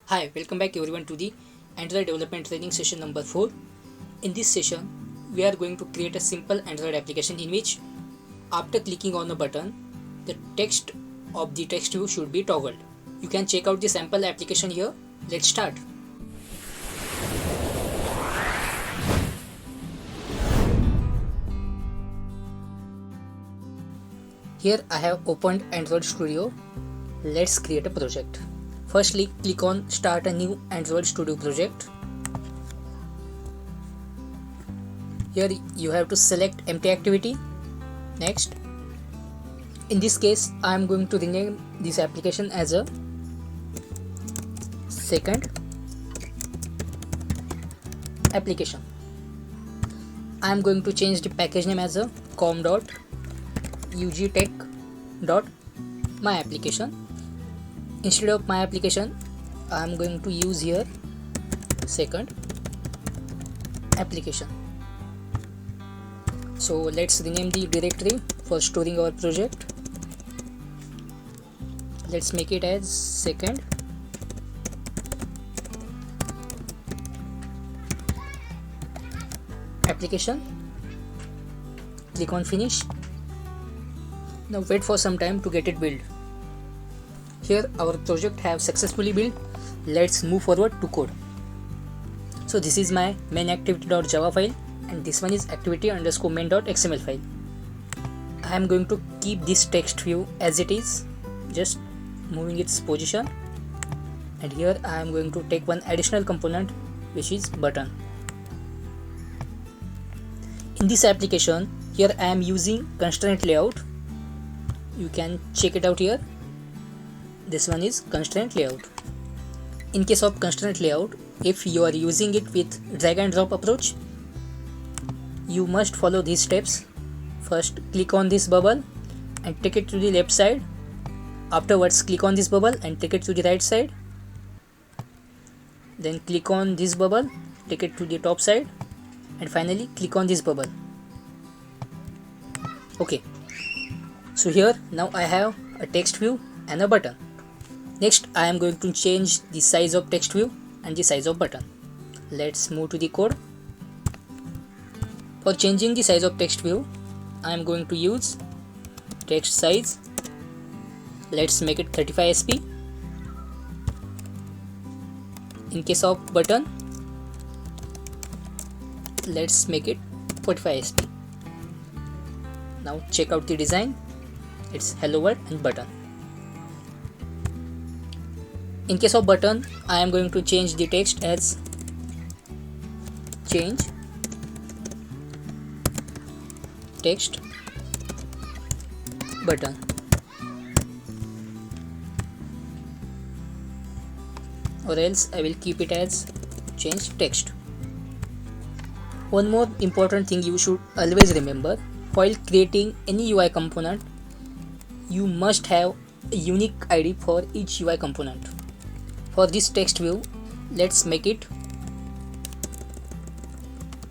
Hi, welcome back everyone to the Android development training session number 4. In this session, we are going to create a simple Android application in which after clicking on a button, the text of the text view should be toggled. You can check out the sample application here. Let's start. Here I have opened Android Studio. Let's create a project. Firstly, click on Start a new Android Studio project. Here you have to select empty activity. Next, in this case, I am going to rename this application as a second application. I am going to change the package name as a com.ugtech.myapplication. Instead of my application, I am going to use here second application. So let's rename the directory for storing our project. Let's make it as second application. Click on finish. Now wait for some time to get it built. Here our project have successfully built. Let's move forward to code. So this is my main activity.java file and this one is activity_main.xml file. I am going to keep this text view as it is, just moving its position, and here I am going to take one additional component which is button. In this application, here I am using constraint layout. You can check it out here. This one is constraint layout. In case of constraint layout, if you are using it with drag and drop approach, you must follow these steps. First, click on this bubble and take it to the left side. Afterwards, click on this bubble and take it to the right side. Then click on this bubble, take it to the top side, and finally click on this bubble. Okay, so here now I have a text view and a button. Next, I am going to change the size of text view and the size of button. Let's move to the code. For changing the size of text view, I am going to use text size. Let's make it 35 sp. In case of button, let's make it 45 sp. Now check out the design. It's hello world and button. In case of button, I am going to change the text as change text button. Or else I will keep it as change text. One more important thing you should always remember, while creating any UI component, you must have a unique ID for each UI component. For this text view, let's make it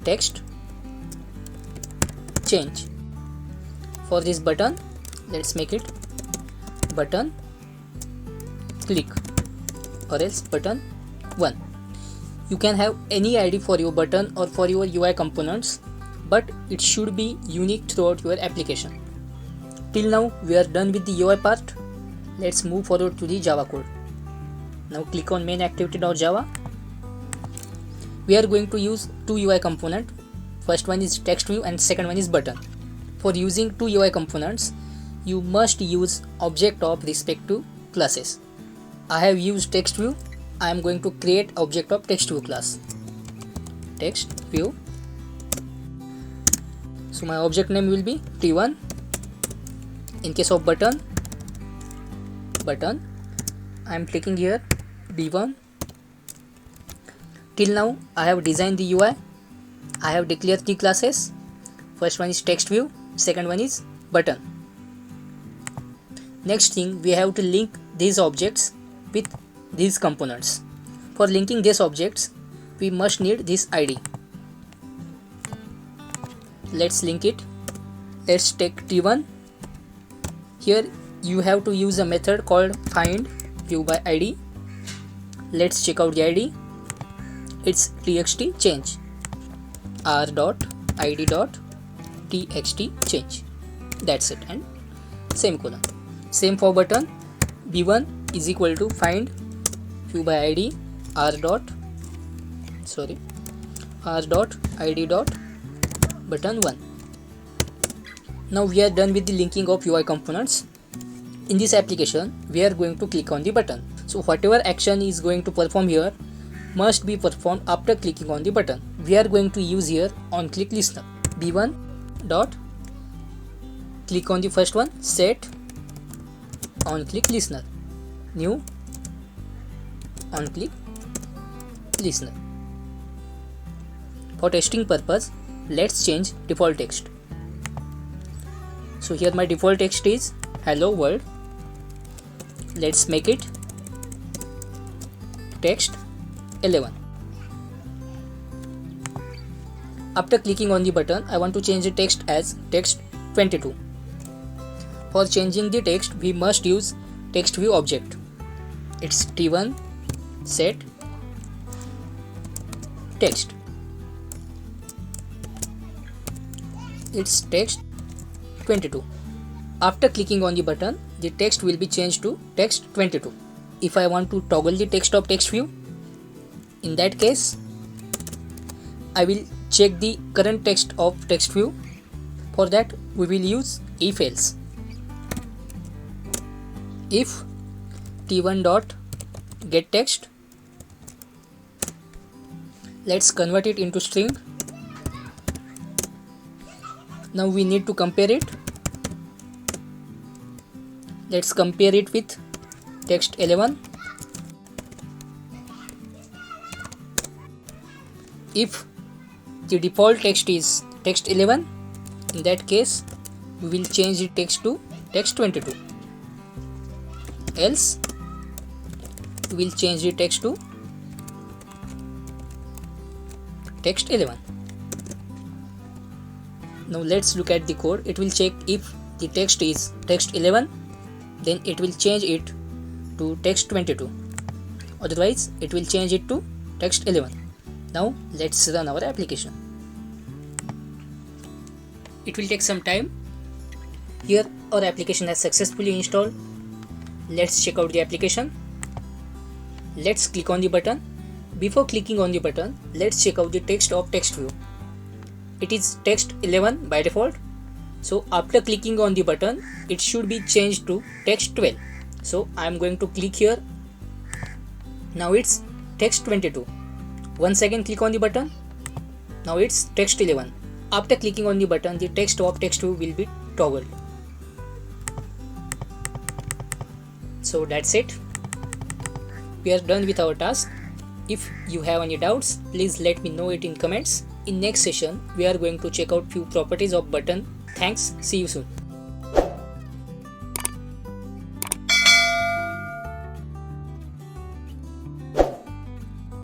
text change. For this button, let's make it button click, or else button 1. You can have any ID for your button or for your UI components, but it should be unique throughout your application. Till now we are done with the UI part. Let's move forward to the Java code. Now click on main activity.java. We are going to use two UI components. First one is text view and second one is button. For using two UI components, you must use object of respective classes. I have used text view. I am going to create object of text view class. Text view. So my object name will be t1. In case of button, I am clicking here d1. Till now I have designed the UI. I have declared the classes. First one is text view, second one is button. Next thing, we have to link these objects with these components. For linking these objects, we must need this ID. Let's link it. Let's take t1. Here you have to use a method called find view by ID. let's check out the ID. It's txt change, r.id.txt change. That's it, and semicolon. Same for button. b1 is equal to find view by id r.id.button1. Now we are done with the linking of UI components. In this application, we are going to click on the button. So whatever action is going to perform here must be performed after clicking on the button. We are going to use here on-click listener. b1 dot click on the first one, set on-click listener, new on-click listener. For testing purpose, let's change default text. So here my default text is hello world. Let's make it text 11. After clicking on the button, I want to change the text as text 22. For changing the text, we must use text view object. It's t1 set text. It's text 22. After clicking on the button, the text will be changed to text 22. If I want to toggle the text of text view, in that case, I will check the current text of text view. For that, we will use if else. If t1 dot get text, let's convert it into string. Now we need to compare it. Let's compare it with text 11. If the default text is text 11, in that case we will change the text to text 22. Else we will change the text to text 11. Now let's look at the code. It will check if the text is text 11, then it will change it to text 22. Otherwise, it will change it to text 11. Now let's run our application. It will take some time. Here our application has successfully installed. Let's check out the application. Let's click on the button. Before clicking on the button, let's check out the text of text view. It is text 11 by default. So after clicking on the button, it should be changed to text 12. So I am going to click here. Now it's text 22. Once again click on the button. Now it's text 11. After clicking on the button, the text of text view will be toggled. So that's it. We are done with our task. If you have any doubts, please let me know it in comments. In next session, we are going to check out few properties of button. Thanks. See you soon.